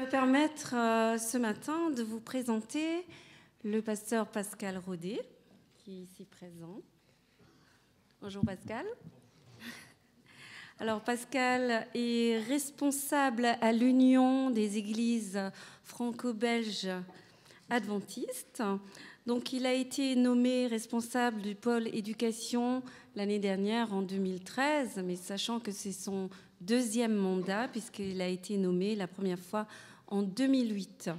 permettre ce matin de vous présenter le pasteur Pascal Rodet, qui est ici présent. Bonjour Pascal. Alors Pascal est responsable à l'Union des églises franco-belges adventistes. Donc il a été nommé responsable du pôle éducation l'année dernière en 2013, mais sachant que c'est son deuxième mandat puisqu'il a été nommé la première fois en 2008.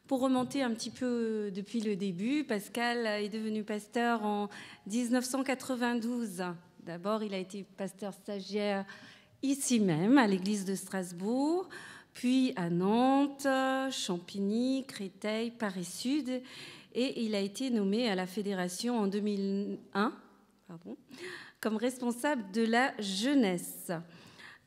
Pour remonter un petit peu depuis le début, Pascal est devenu pasteur en 1992. D'abord, il a été pasteur stagiaire ici même, à l'église de Strasbourg, puis à Nantes, Champigny, Créteil, Paris-Sud, et il a été nommé à la fédération en 2001 comme responsable de la jeunesse.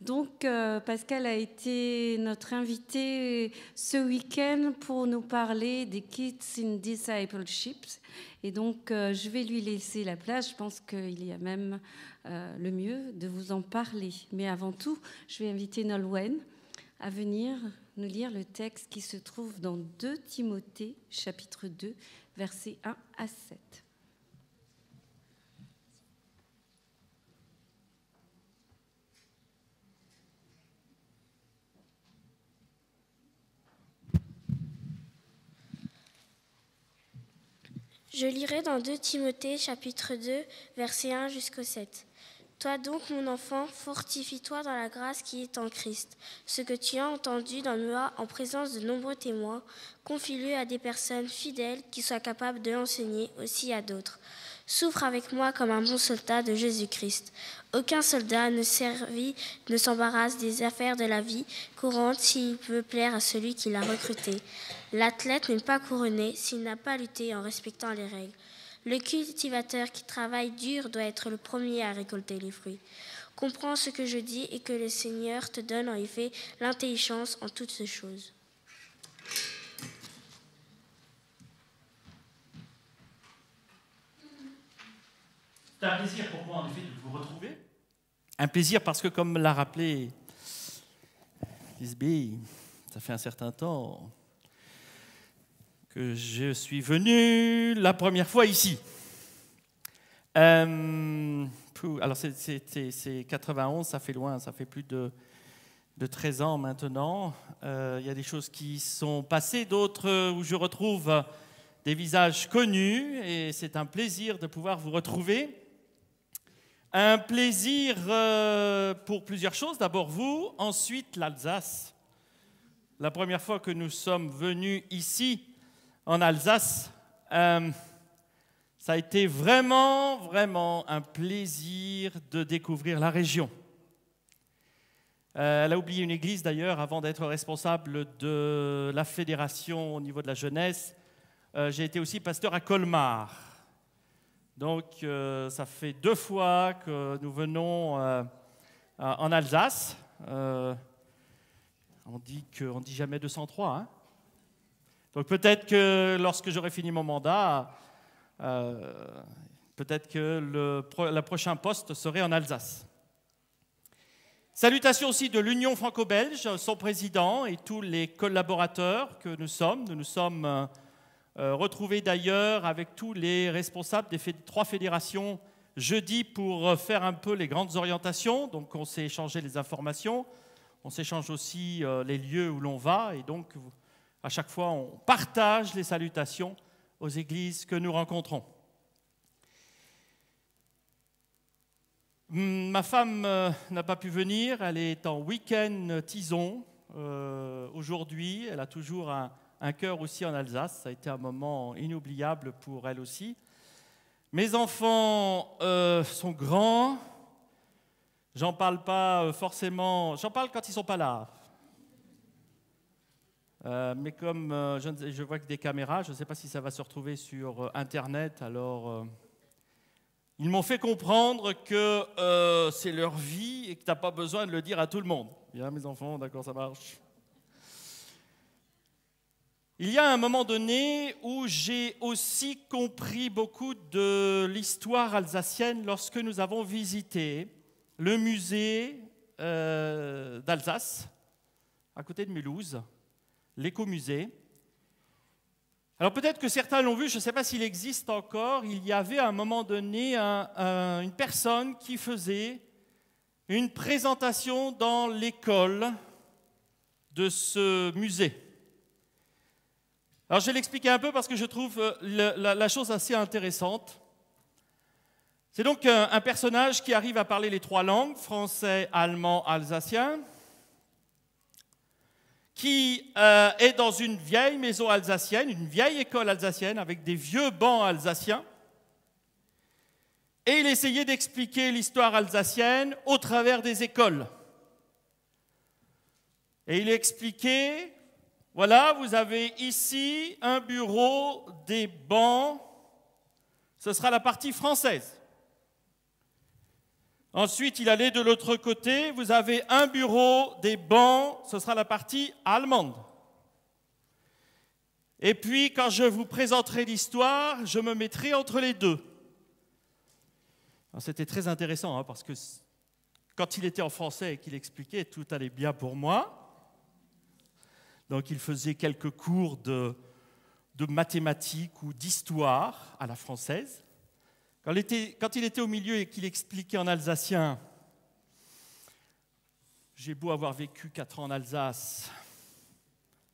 Donc, Pascal a été notre invité ce week-end pour nous parler des Kids in Discipleship. Et donc, je vais lui laisser la place. Je pense qu'il y a même le mieux de vous en parler. Mais avant tout, je vais inviter Nolwenn à venir nous lire le texte qui se trouve dans 2 Timothée, chapitre 2, versets 1 à 7. Je lirai dans 2 Timothée, chapitre 2, versets 1 jusqu'au 7. Toi donc, mon enfant, fortifie-toi dans la grâce qui est en Christ. Ce que tu as entendu dans moi en présence de nombreux témoins, confie-le à des personnes fidèles qui soient capables de l'enseigner aussi à d'autres. Souffre avec moi comme un bon soldat de Jésus-Christ. Aucun soldat ne s'embarrasse des affaires de la vie courante s'il veut plaire à celui qui l'a recruté. L'athlète n'est pas couronné s'il n'a pas lutté en respectant les règles. Le cultivateur qui travaille dur doit être le premier à récolter les fruits. Comprends ce que je dis et que le Seigneur te donne en effet l'intelligence en toutes ces choses. C'est un plaisir pour moi, en effet, de vous retrouver. Un plaisir parce que, comme l'a rappelé Lisby, ça fait un certain temps que je suis venu la première fois ici. Alors, c'est 91, ça fait loin, ça fait plus de 13 ans maintenant. Il y a des choses qui sont passées, d'autres où je retrouve des visages connus, et c'est un plaisir de pouvoir vous retrouver. Un plaisir pour plusieurs choses. D'abord vous, ensuite l'Alsace. La première fois que nous sommes venus ici, en Alsace, ça a été vraiment un plaisir de découvrir la région. Elle a oublié une église d'ailleurs avant d'être responsable de la fédération au niveau de la jeunesse. J'ai été aussi pasteur à Colmar. Donc, ça fait 2 fois que nous venons en Alsace. On dit jamais 203. Hein. Donc, peut-être que lorsque j'aurai fini mon mandat, peut-être que le prochain poste serait en Alsace. Salutations aussi de l'Union franco-belge, son président et tous les collaborateurs que nous sommes. Nous nous sommes retrouvés d'ailleurs avec tous les responsables des 3 fédérations jeudi pour faire un peu les grandes orientations. Donc on s'est échangé les informations, on s'échange aussi les lieux où l'on va, et donc à chaque fois on partage les salutations aux églises que nous rencontrons. Ma femme n'a pas pu venir, elle est en week-end Tison aujourd'hui, elle a toujours un cœur aussi en Alsace, ça a été un moment inoubliable pour elle aussi. Mes enfants sont grands, j'en parle pas forcément, j'en parle quand ils sont pas là. Mais comme je vois que des caméras, je ne sais pas si ça va se retrouver sur Internet, alors ils m'ont fait comprendre que c'est leur vie et que tu n'as pas besoin de le dire à tout le monde. Bien, mes enfants, d'accord, ça marche. Il y a un moment donné où j'ai aussi compris beaucoup de l'histoire alsacienne lorsque nous avons visité le musée d'Alsace, à côté de Mulhouse. l'écomusée. Alors peut-être que certains l'ont vu, je ne sais pas s'il existe encore, il y avait à un moment donné une personne qui faisait une présentation dans l'école de ce musée. Alors je vais l'expliquer un peu parce que je trouve la chose assez intéressante. C'est donc un personnage qui arrive à parler les 3 langues, français, allemand, alsacien, qui est dans une vieille maison alsacienne, une vieille école alsacienne avec des vieux bancs alsaciens. Et il essayait d'expliquer l'histoire alsacienne au travers des écoles. Et il expliquait, voilà, vous avez ici un bureau, des bancs, ce sera la partie française. Ensuite, il allait de l'autre côté, vous avez un bureau, des bancs, ce sera la partie allemande. Et puis, quand je vous présenterai l'histoire, je me mettrai entre les deux. C'était très intéressant, parce que quand il était en français et qu'il expliquait, tout allait bien pour moi. Donc, il faisait quelques cours de mathématiques ou d'histoire à la française. Quand il était au milieu et qu'il expliquait en alsacien, j'ai beau avoir vécu 4 ans en Alsace,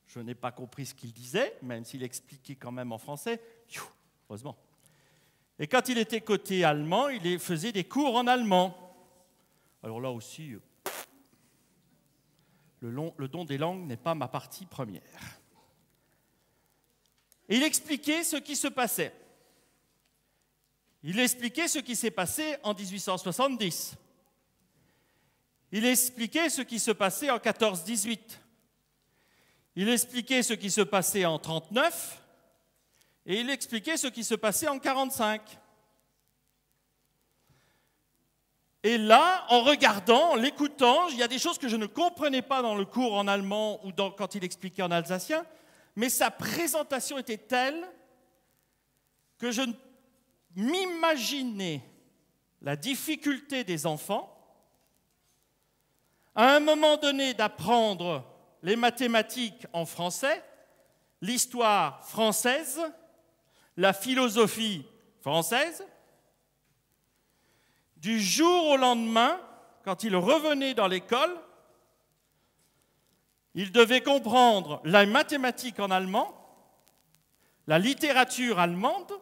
je n'ai pas compris ce qu'il disait, même s'il expliquait quand même en français, heureusement. Et quand il était côté allemand, il faisait des cours en allemand. Alors là aussi, le don des langues n'est pas ma partie première. Et il expliquait ce qui se passait. Il expliquait ce qui s'est passé en 1870. Il expliquait ce qui se passait en 14-18. Il expliquait ce qui se passait en 39. Et il expliquait ce qui se passait en 45. Et là, en regardant, en l'écoutant, il y a des choses que je ne comprenais pas dans le cours en allemand ou quand il expliquait en alsacien, mais sa présentation était telle que je m'imaginais la difficulté des enfants à un moment donné d'apprendre les mathématiques en français, l'histoire française, la philosophie française. Du jour au lendemain, quand il revenait dans l'école, il devait comprendre la mathématique en allemand, la littérature allemande,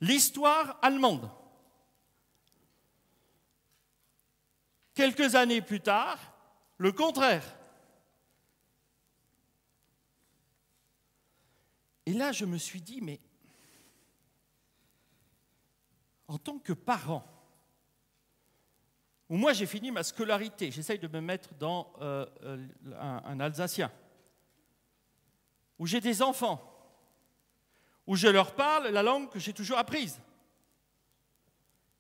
l'histoire allemande. Quelques années plus tard, le contraire. Et là, je me suis dit, mais en tant que parent, où moi j'ai fini ma scolarité, j'essaye de me mettre dans un Alsacien, où j'ai des enfants, où je leur parle la langue que j'ai toujours apprise.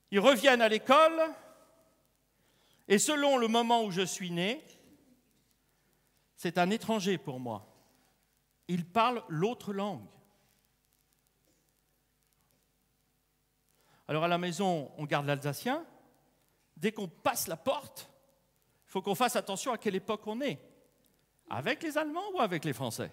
Ils reviennent à l'école, et selon le moment où je suis né, c'est un étranger pour moi. Ils parlent l'autre langue. Alors à la maison, on garde l'alsacien. Dès qu'on passe la porte, il faut qu'on fasse attention à quelle époque on est. Avec les Allemands ou avec les Français?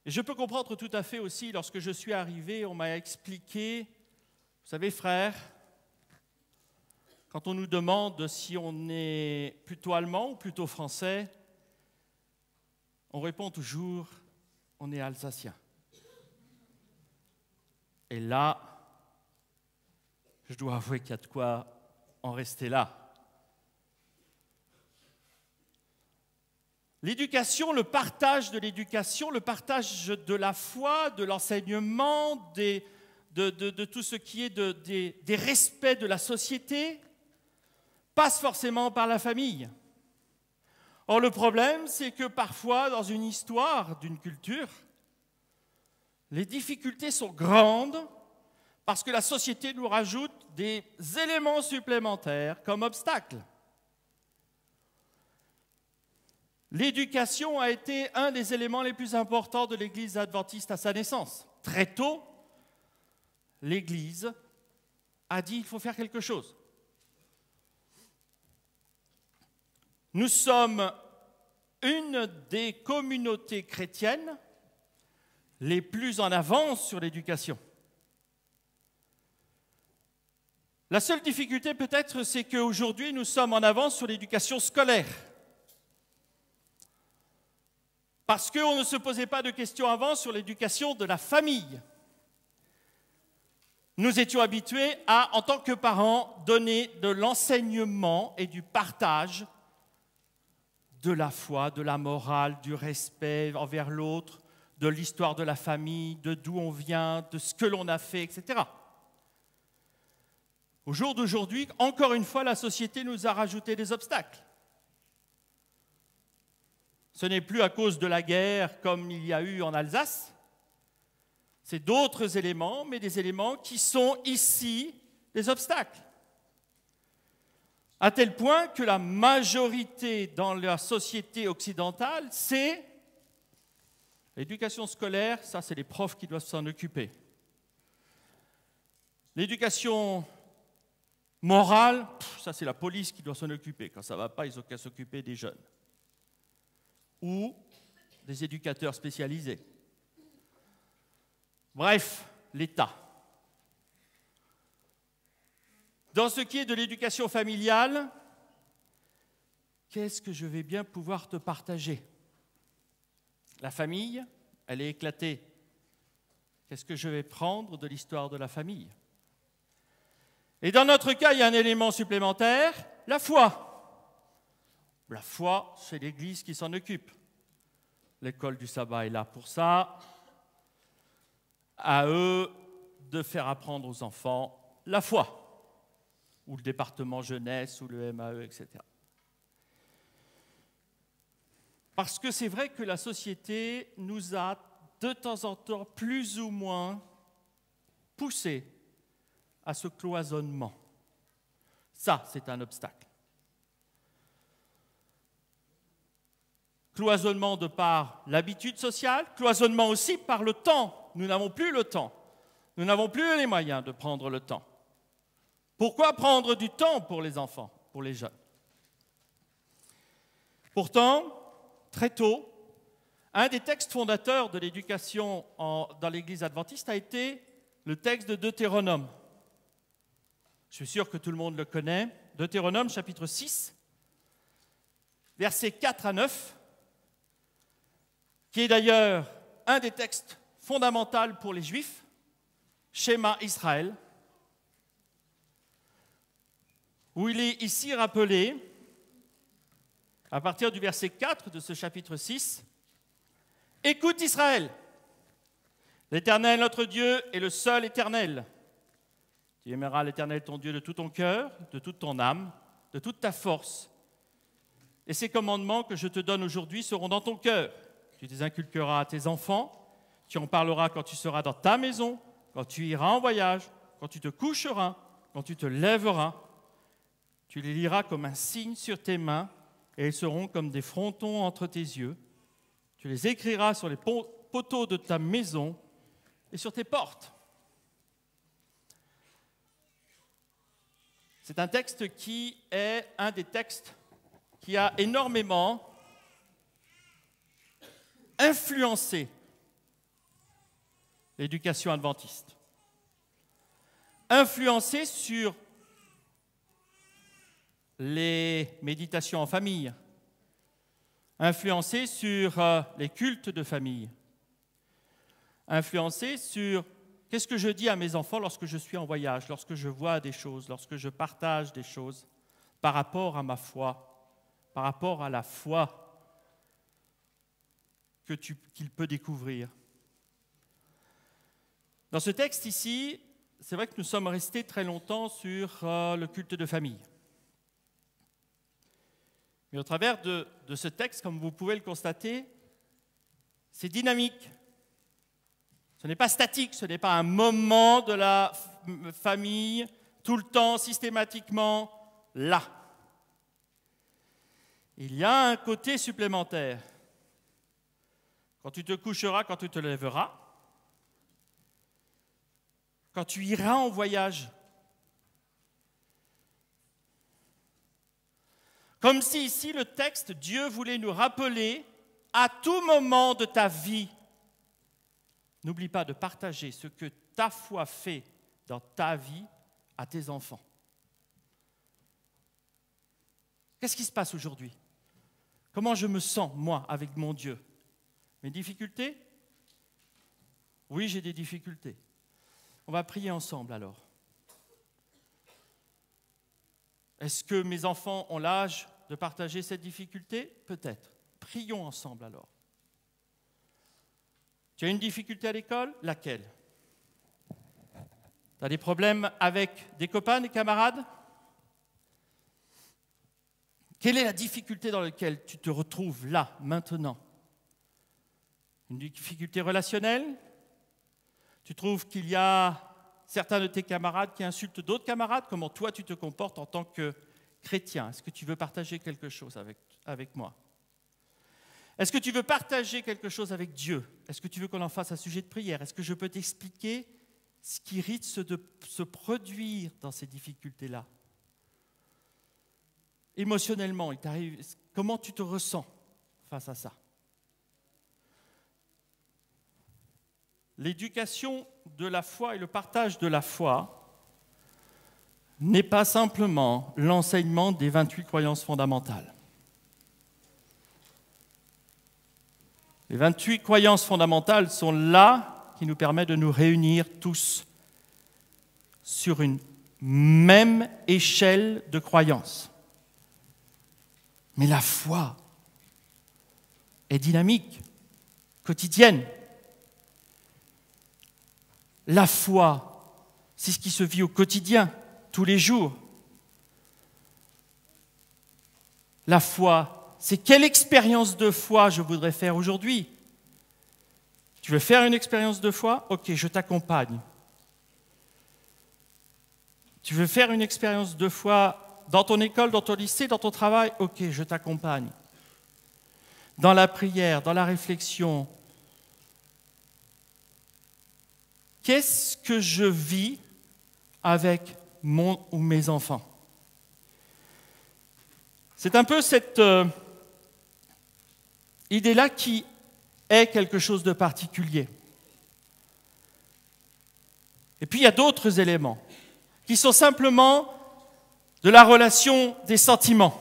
Et je peux comprendre tout à fait aussi, lorsque je suis arrivé, on m'a expliqué, vous savez frère, quand on nous demande si on est plutôt allemand ou plutôt français, on répond toujours, on est alsacien. Et là, je dois avouer qu'il y a de quoi en rester là. L'éducation, le partage de l'éducation, le partage de la foi, de l'enseignement, de tout ce qui est des respects de la société, passe forcément par la famille. Or, le problème, c'est que parfois, dans une histoire d'une culture, les difficultés sont grandes parce que la société nous rajoute des éléments supplémentaires comme obstacles. L'éducation a été un des éléments les plus importants de l'Église adventiste à sa naissance. Très tôt, l'Église a dit qu'il faut faire quelque chose. Nous sommes une des communautés chrétiennes les plus en avance sur l'éducation. La seule difficulté peut-être, c'est qu'aujourd'hui, nous sommes en avance sur l'éducation scolaire. Parce qu'on ne se posait pas de questions avant sur l'éducation de la famille. Nous étions habitués à, en tant que parents, donner de l'enseignement et du partage de la foi, de la morale, du respect envers l'autre, de l'histoire de la famille, de d'où on vient, de ce que l'on a fait, etc. Au jour d'aujourd'hui, encore une fois, la société nous a rajouté des obstacles. Ce n'est plus à cause de la guerre comme il y a eu en Alsace, c'est d'autres éléments, mais des éléments qui sont ici des obstacles. À tel point que la majorité dans la société occidentale, c'est l'éducation scolaire, ça c'est les profs qui doivent s'en occuper. L'éducation morale, ça c'est la police qui doit s'en occuper. Quand ça ne va pas, ils n'ont qu'à s'occuper des jeunes. Ou des éducateurs spécialisés. Bref, l'État. Dans ce qui est de l'éducation familiale, qu'est-ce que je vais bien pouvoir te partager? La famille, elle est éclatée. Qu'est-ce que je vais prendre de l'histoire de la famille? Et dans notre cas, il y a un élément supplémentaire, la foi. La foi, c'est l'Église qui s'en occupe. L'école du sabbat est là pour ça. À eux de faire apprendre aux enfants la foi. Ou le département jeunesse, ou le MAE, etc. Parce que c'est vrai que la société nous a de temps en temps plus ou moins poussés à ce cloisonnement. Ça, c'est un obstacle. Cloisonnement de par l'habitude sociale, cloisonnement aussi par le temps. Nous n'avons plus le temps. Nous n'avons plus les moyens de prendre le temps. Pourquoi prendre du temps pour les enfants, pour les jeunes? Pourtant, très tôt, un des textes fondateurs de l'éducation dans l'Église adventiste a été le texte de Deutéronome. Je suis sûr que tout le monde le connaît. Deutéronome, chapitre 6, versets 4 à 9, qui est d'ailleurs un des textes fondamentaux pour les Juifs, Schéma Israël, où il est ici rappelé, à partir du verset 4 de ce chapitre 6, « Écoute Israël, l'Éternel notre Dieu est le seul éternel. Tu aimeras l'Éternel ton Dieu de tout ton cœur, de toute ton âme, de toute ta force. Et ces commandements que je te donne aujourd'hui seront dans ton cœur. Tu les inculqueras à tes enfants, tu en parleras quand tu seras dans ta maison, quand tu iras en voyage, quand tu te coucheras, quand tu te lèveras. Tu les liras comme un signe sur tes mains, et ils seront comme des frontons entre tes yeux. Tu les écriras sur les poteaux de ta maison et sur tes portes. » C'est un texte qui est un des textes qui a énormément influencé l'éducation adventiste. Influencé sur les méditations en famille, influencé sur les cultes de famille, influencé sur qu'est-ce que je dis à mes enfants lorsque je suis en voyage, lorsque je vois des choses, lorsque je partage des choses par rapport à ma foi, par rapport à la foi qu'il peut découvrir. Dans ce texte ici, c'est vrai que nous sommes restés très longtemps sur le culte de famille. Mais au travers de ce texte, comme vous pouvez le constater, c'est dynamique. Ce n'est pas statique, ce n'est pas un moment de la famille, tout le temps, systématiquement, là. Il y a un côté supplémentaire. Quand tu te coucheras, quand tu te lèveras, quand tu iras en voyage, Comme si ici le texte, Dieu voulait nous rappeler à tout moment de ta vie, n'oublie pas de partager ce que ta foi fait dans ta vie à tes enfants. Qu'est-ce qui se passe aujourd'hui? Comment je me sens, moi, avec mon Dieu? Mes difficultés? Oui, j'ai des difficultés. On va prier ensemble alors. Est-ce que mes enfants ont l'âge de partager cette difficulté? Peut-être. Prions ensemble alors. Tu as une difficulté à l'école? Laquelle? Tu as des problèmes avec des copains, des camarades? Quelle est la difficulté dans laquelle tu te retrouves là, maintenant? Une difficulté relationnelle? Tu trouves qu'il y a certains de tes camarades qui insultent d'autres camarades? Comment toi tu te comportes en tant que chrétien? Est-ce que tu veux partager quelque chose avec moi? Est-ce que tu veux partager quelque chose avec Dieu? Est-ce que tu veux qu'on en fasse un sujet de prière? Est-ce que je peux t'expliquer ce qui risque de se produire dans ces difficultés-là? Émotionnellement, il t'arrive, comment tu te ressens face à ça? L'éducation de la foi et le partage de la foi n'est pas simplement l'enseignement des 28 croyances fondamentales. Les 28 croyances fondamentales sont là qui nous permettent de nous réunir tous sur une même échelle de croyances. Mais la foi est dynamique, quotidienne. La foi, c'est ce qui se vit au quotidien, tous les jours. La foi, c'est quelle expérience de foi je voudrais faire aujourd'hui? Tu veux faire une expérience de foi? Ok, je t'accompagne. Tu veux faire une expérience de foi dans ton école, dans ton lycée, dans ton travail? Ok, je t'accompagne. Dans la prière, dans la réflexion, qu'est-ce que je vis avec mon ou mes enfants? C'est un peu cette idée-là qui est quelque chose de particulier. Et puis il y a d'autres éléments qui sont simplement de la relation des sentiments.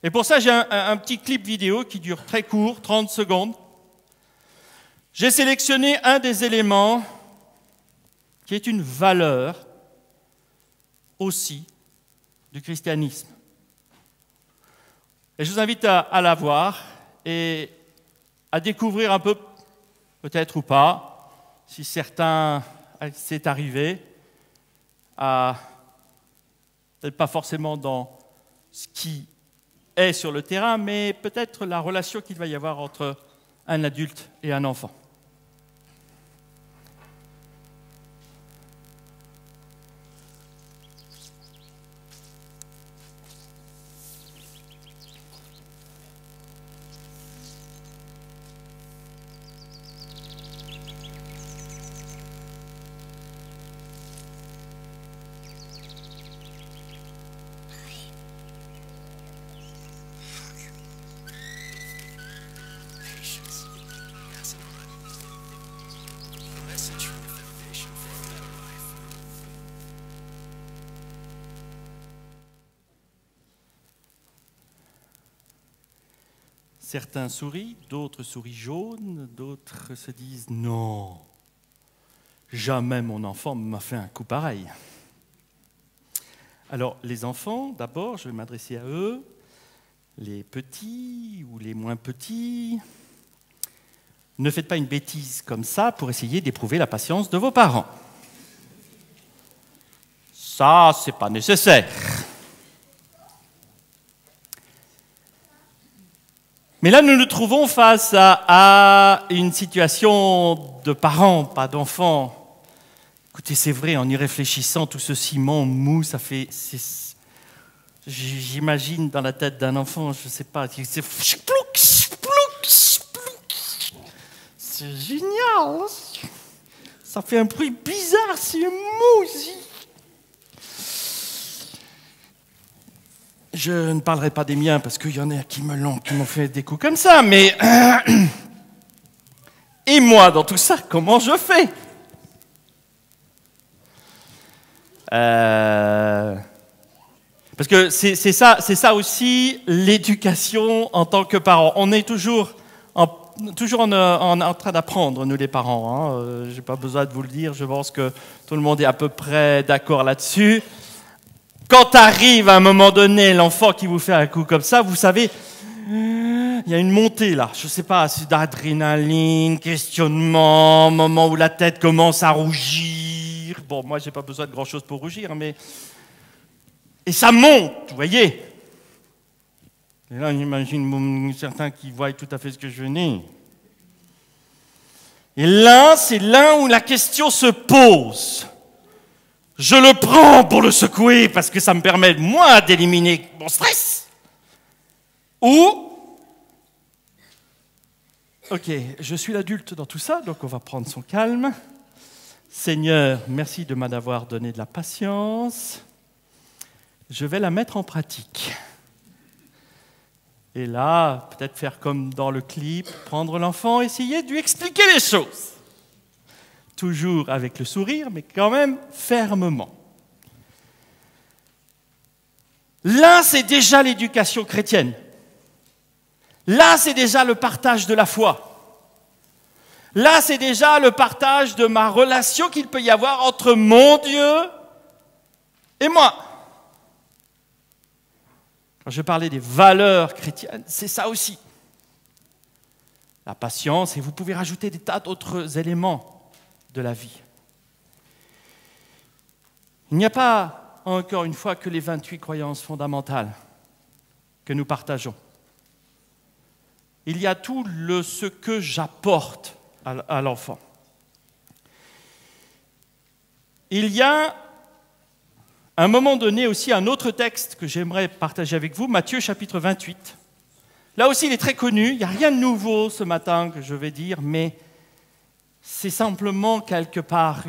Et pour ça, j'ai un petit clip vidéo qui dure très court, 30 secondes. J'ai sélectionné un des éléments qui est une valeur aussi du christianisme. Et je vous invite à la voir et à découvrir un peu, peut-être ou pas, si certains c'est arrivé, peut-être pas forcément dans ce qui est sur le terrain, mais peut-être la relation qu'il va y avoir entre un adulte et un enfant. Certains sourient, d'autres sourient jaunes, d'autres se disent « Non, jamais mon enfant m'a fait un coup pareil ». Alors, les enfants, d'abord, je vais m'adresser à eux, les petits ou les moins petits. Ne faites pas une bêtise comme ça pour essayer d'éprouver la patience de vos parents. Ça, c'est pas nécessaire. Mais là, nous nous trouvons face à une situation de parents, pas d'enfants. Écoutez, c'est vrai, en y réfléchissant, tout ce ciment mou, ça fait... J'imagine dans la tête d'un enfant, je ne sais pas, c'est génial. Ça fait un bruit bizarre, c'est mou aussi. je ne parlerai pas des miens parce qu'il y en a qui m'ont fait des coups comme ça, mais et moi dans tout ça, comment je fais? Parce que c'est ça aussi l'éducation en tant que parent. On est toujours en train d'apprendre, nous les parents. Je n'ai pas besoin de vous le dire, je pense que tout le monde est à peu près d'accord là-dessus. Quand arrive à un moment donné l'enfant qui vous fait un coup comme ça, vous savez, il y a une montée là, je ne sais pas, c'est d'adrénaline, questionnement, moment où la tête commence à rougir. Bon, moi, je n'ai pas besoin de grand-chose pour rougir, mais... Et ça monte, vous voyez. Et là, j'imagine certains qui voient tout à fait ce que je veux dire. Et là, c'est là où la question se pose. Je le prends pour le secouer parce que ça me permet, moi, d'éliminer mon stress. Ou, ok, je suis l'adulte dans tout ça, donc on va prendre son calme. Seigneur, merci de m'avoir donné de la patience. Je vais la mettre en pratique. Et là, peut-être faire comme dans le clip, prendre l'enfant, essayer de lui expliquer les choses. Toujours avec le sourire, mais quand même fermement. Là, c'est déjà l'éducation chrétienne. Là, c'est déjà le partage de la foi. Là, c'est déjà le partage de ma relation qu'il peut y avoir entre mon Dieu et moi. Quand je parlais des valeurs chrétiennes, c'est ça aussi. La patience, et vous pouvez rajouter des tas d'autres éléments de la vie. Il n'y a pas, encore une fois, que les 28 croyances fondamentales que nous partageons. Il y a tout ce que j'apporte à l'enfant. Il y a à un moment donné aussi un autre texte que j'aimerais partager avec vous, Matthieu chapitre 28. Là aussi, il est très connu, il n'y a rien de nouveau ce matin que je vais dire, mais c'est simplement quelque part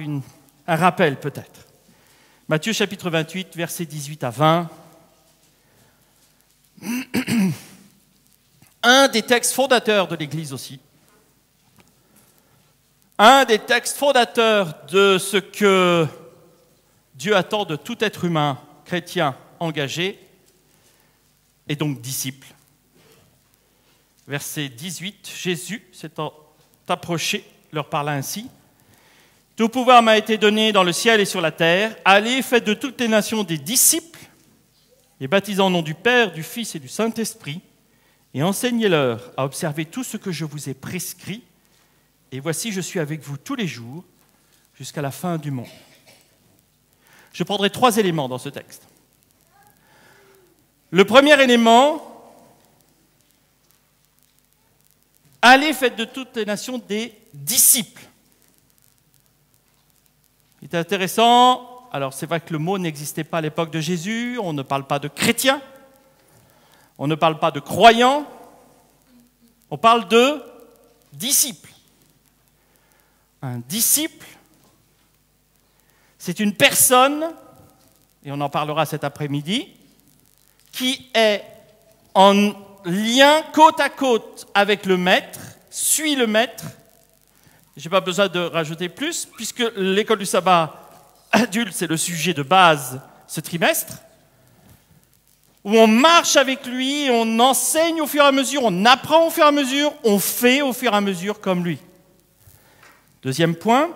un rappel peut-être. Matthieu chapitre 28, versets 18 à 20. Un des textes fondateurs de l'Église aussi. Un des textes fondateurs de ce que Dieu attend de tout être humain, chrétien, engagé, et donc disciple. Verset 18, Jésus s'étant approché, leur parla ainsi. « Tout pouvoir m'a été donné dans le ciel et sur la terre. Allez, faites de toutes les nations des disciples, les baptisant au nom du Père, du Fils et du Saint-Esprit, et enseignez-leur à observer tout ce que je vous ai prescrit. Et voici, je suis avec vous tous les jours, jusqu'à la fin du monde. » Je prendrai 3 éléments dans ce texte. Le premier élément, allez, faites de toutes les nations des disciples. C'est intéressant, alors c'est vrai que le mot n'existait pas à l'époque de Jésus, on ne parle pas de chrétiens, on ne parle pas de croyants, on parle de disciples. Un disciple, c'est une personne, et on en parlera cet après-midi, qui est en lien côte à côte avec le maître, suit le maître. Je n'ai pas besoin de rajouter plus, puisque l'école du sabbat adulte, c'est le sujet de base ce trimestre, où on marche avec lui, on enseigne au fur et à mesure, on apprend au fur et à mesure, on fait au fur et à mesure comme lui. Deuxième point,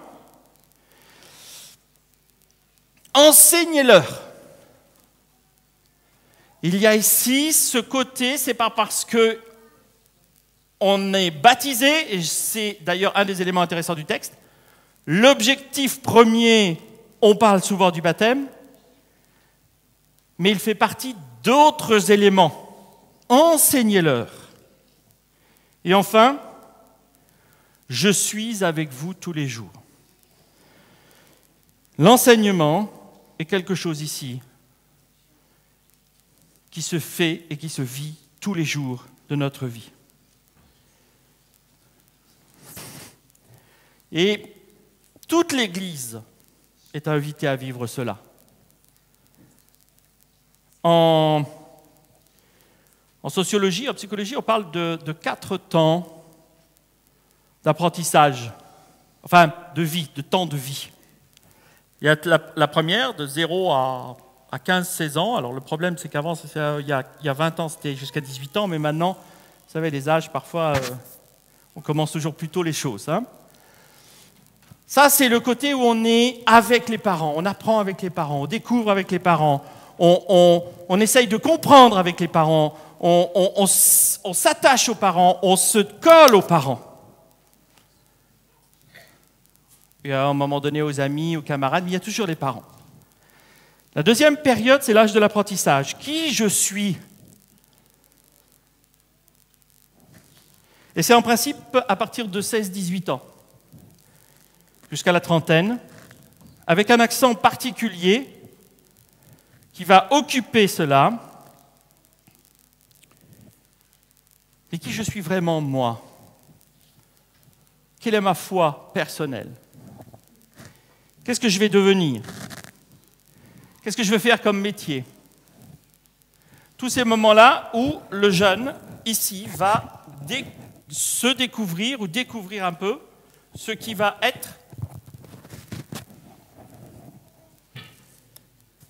enseignez-leur. Il y a ici ce côté, c'est pas parce que on est baptisé, et c'est d'ailleurs un des éléments intéressants du texte. L'objectif premier, on parle souvent du baptême, mais il fait partie d'autres éléments. Enseignez-leur. Et enfin, je suis avec vous tous les jours. L'enseignement est quelque chose ici qui se fait et qui se vit tous les jours de notre vie. Et toute l'Église est invitée à vivre cela. En En sociologie, en psychologie, on parle de 4 temps d'apprentissage, enfin de vie, de temps de vie. Il y a la première, de 0 à 15-16 ans. Alors le problème, c'est qu'avant, il y a 20 ans, c'était jusqu'à 18 ans, mais maintenant, vous savez, les âges, parfois, on commence toujours plus tôt les choses. Hein. Ça, c'est le côté où on est avec les parents, on apprend avec les parents, on découvre avec les parents, on essaye de comprendre avec les parents, on s'attache aux parents, on se colle aux parents. Et à un moment donné aux amis, aux camarades, mais il y a toujours les parents. La deuxième période, c'est l'âge de l'apprentissage. Qui je suis? Et c'est en principe à partir de 16-18 ans, jusqu'à la trentaine, avec un accent particulier qui va occuper cela. Et qui je suis vraiment moi? Quelle est ma foi personnelle? Qu'est-ce que je vais devenir? Qu'est-ce que je vais faire comme métier? Tous ces moments-là où le jeune, ici, va se découvrir ou découvrir un peu ce qui va être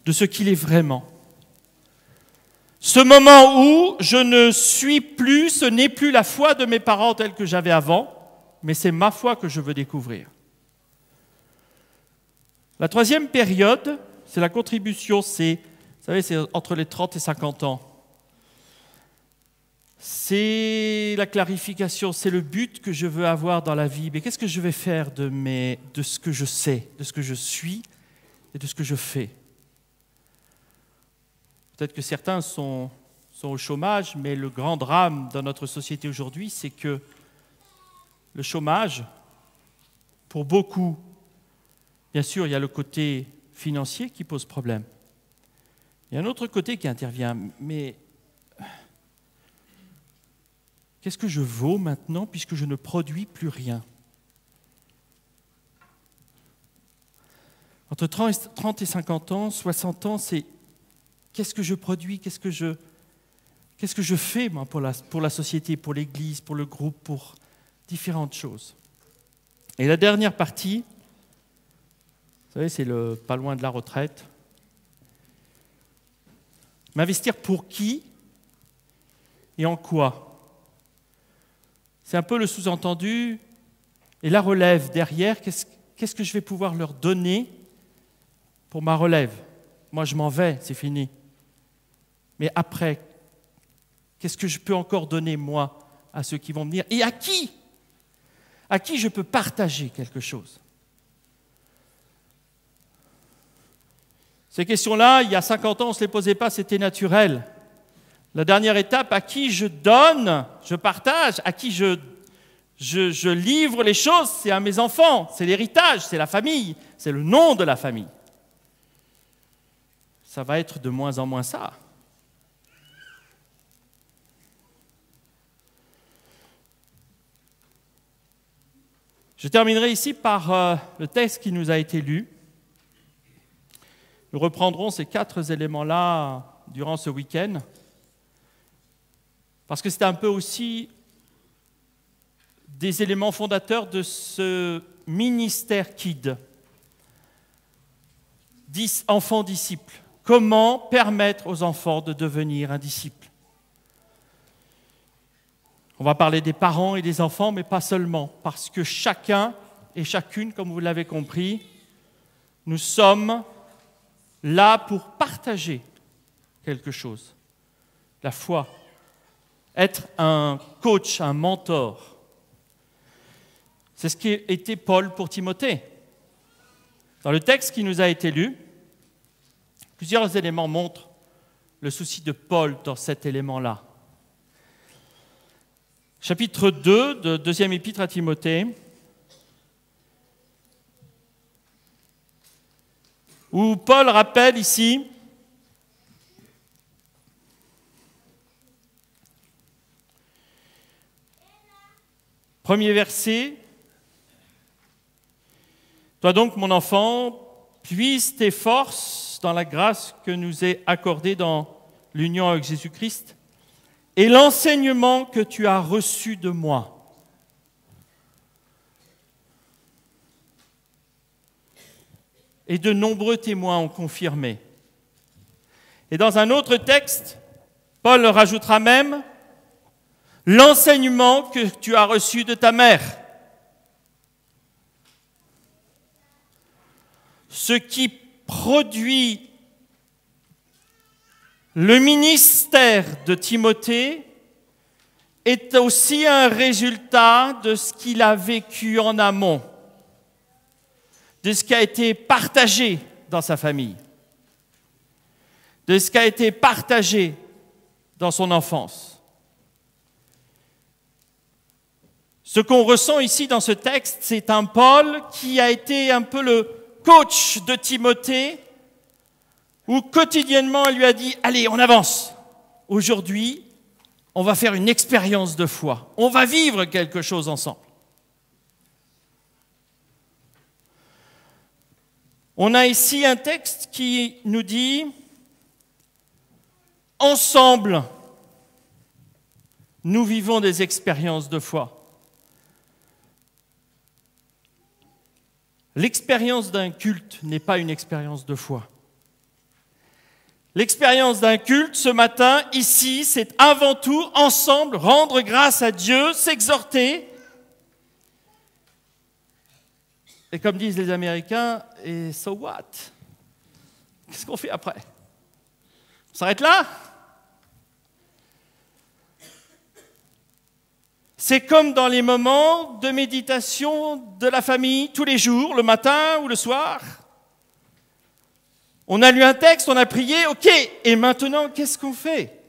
de ce qu'il est vraiment. Ce moment où je ne suis plus, ce n'est plus la foi de mes parents telle que j'avais avant, mais c'est ma foi que je veux découvrir. La troisième période, c'est la contribution, c'est entre les 30 et 50 ans. C'est la clarification, c'est le but que je veux avoir dans la vie. Mais qu'est-ce que je vais faire de ce que je sais, de ce que je suis et de ce que je fais? Peut-être que certains sont au chômage, mais le grand drame dans notre société aujourd'hui, c'est que le chômage, pour beaucoup, bien sûr, il y a le côté financier qui pose problème. Il y a un autre côté qui intervient, mais qu'est-ce que je vaux maintenant puisque je ne produis plus rien? Entre 30 et 50 ans, 60 ans, c'est qu'est-ce que je produis, qu'est-ce que je fais moi, pour la société, pour l'Église, pour le groupe, pour différentes choses. Et la dernière partie, vous savez, c'est pas loin de la retraite. M'investir pour qui et en quoi? C'est un peu le sous-entendu. Et la relève derrière, qu'est-ce que je vais pouvoir leur donner pour ma relève? Moi, je m'en vais, c'est fini. Mais après, qu'est-ce que je peux encore donner, moi, à ceux qui vont venir? Et à qui? À qui je peux partager quelque chose? Ces questions-là, il y a 50 ans, on ne se les posait pas, c'était naturel. La dernière étape, à qui je donne, je partage, à qui je livre les choses, c'est à mes enfants, c'est l'héritage, c'est la famille, c'est le nom de la famille. Ça va être de moins en moins ça. Je terminerai ici par le texte qui nous a été lu. Nous reprendrons ces 4 éléments-là durant ce week-end, parce que c'est un peu aussi des éléments fondateurs de ce ministère KID, enfants disciples. Comment permettre aux enfants de devenir un disciple? On va parler des parents et des enfants, mais pas seulement, parce que chacun et chacune, comme vous l'avez compris, nous sommes là pour partager quelque chose, la foi, être un coach, un mentor. C'est ce qui était Paul pour Timothée. Dans le texte qui nous a été lu, plusieurs éléments montrent le souci de Paul dans cet élément-là. Chapitre 2 de deuxième épître à Timothée, où Paul rappelle ici premier verset. Toi donc, mon enfant, puise tes forces dans la grâce que nous est accordée dans l'union avec Jésus-Christ, et l'enseignement que tu as reçu de moi. Et de nombreux témoins ont confirmé. Et dans un autre texte, Paul rajoutera même l'enseignement que tu as reçu de ta mère. Ce qui produit le ministère de Timothée est aussi un résultat de ce qu'il a vécu en amont, de ce qui a été partagé dans sa famille, de ce qui a été partagé dans son enfance. Ce qu'on ressent ici dans ce texte, c'est un Paul qui a été un peu le coach de Timothée, où quotidiennement il lui a dit « Allez, on avance. Aujourd'hui, on va faire une expérience de foi. On va vivre quelque chose ensemble. » On a ici un texte qui nous dit « Ensemble, nous vivons des expériences de foi. » L'expérience d'un culte n'est pas une expérience de foi. L'expérience d'un culte ce matin, ici, c'est avant tout, ensemble, rendre grâce à Dieu, s'exhorter. Et comme disent les Américains, et so what? Qu'est-ce qu'on fait après? On s'arrête là? C'est comme dans les moments de méditation de la famille, tous les jours, le matin ou le soir. On a lu un texte, on a prié, ok, et maintenant, qu'est-ce qu'on fait?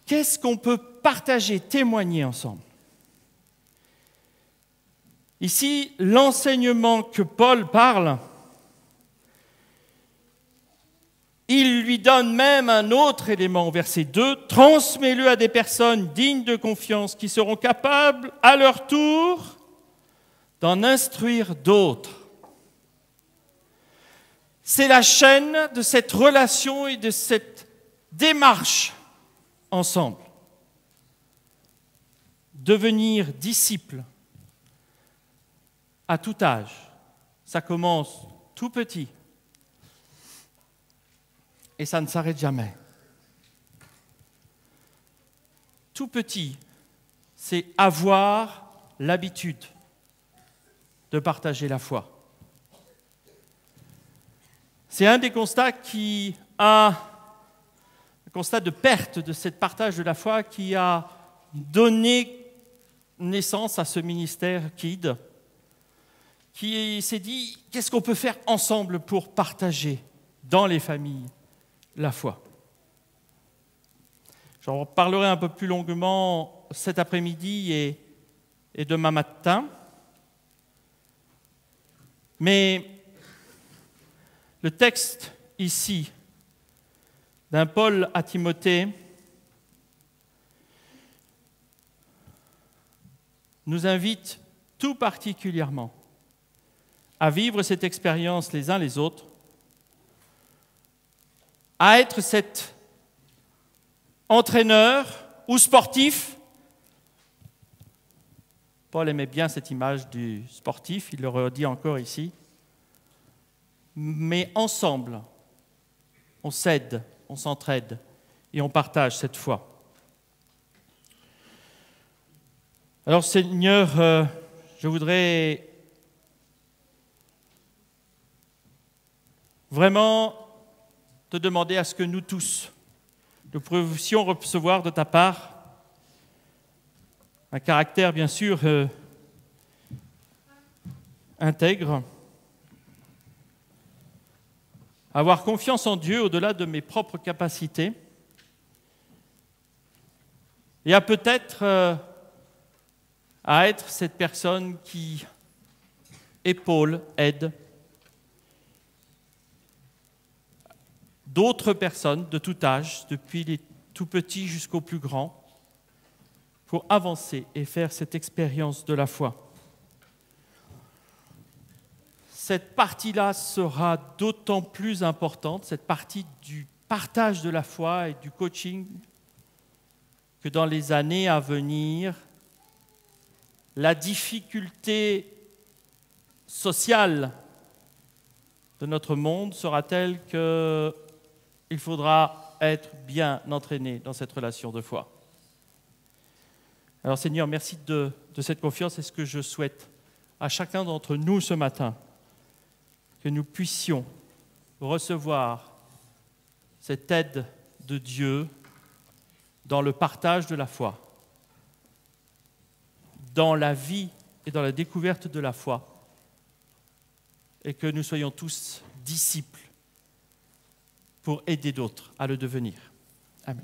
Qu'est-ce qu'on peut partager, témoigner ensemble? Ici, l'enseignement que Paul parle, il lui donne même un autre élément, verset 2, « Transmets-le à des personnes dignes de confiance qui seront capables, à leur tour, d'en instruire d'autres. » C'est la chaîne de cette relation et de cette démarche ensemble. Devenir disciple à tout âge, ça commence tout petit et ça ne s'arrête jamais. Tout petit, c'est avoir l'habitude de partager la foi. C'est un des constats un constat de perte de ce partage de la foi qui a donné naissance à ce ministère KID, qui s'est dit, qu'est-ce qu'on peut faire ensemble pour partager dans les familles la foi? J'en parlerai un peu plus longuement cet après-midi et demain matin. Mais le texte ici d'un Paul à Timothée nous invite tout particulièrement à vivre cette expérience les uns les autres, à être cet entraîneur ou sportif. Paul aimait bien cette image du sportif, il le redit encore ici. Mais ensemble, on s'aide, on s'entraide et on partage cette foi. Alors Seigneur, je voudrais vraiment te demander à ce que nous tous, nous puissions recevoir de ta part un caractère bien sûr intègre, avoir confiance en Dieu au-delà de mes propres capacités et à peut-être à être cette personne qui épaule, aide d'autres personnes de tout âge, depuis les tout petits jusqu'aux plus grands, pour avancer et faire cette expérience de la foi. cette partie-là sera d'autant plus importante, cette partie du partage de la foi et du coaching, que dans les années à venir, la difficulté sociale de notre monde sera telle qu'il faudra être bien entraîné dans cette relation de foi. Alors Seigneur, merci de cette confiance. Et ce que je souhaite à chacun d'entre nous ce matin, que nous puissions recevoir cette aide de Dieu dans le partage de la foi, dans la vie et dans la découverte de la foi, et que nous soyons tous disciples pour aider d'autres à le devenir. Amen.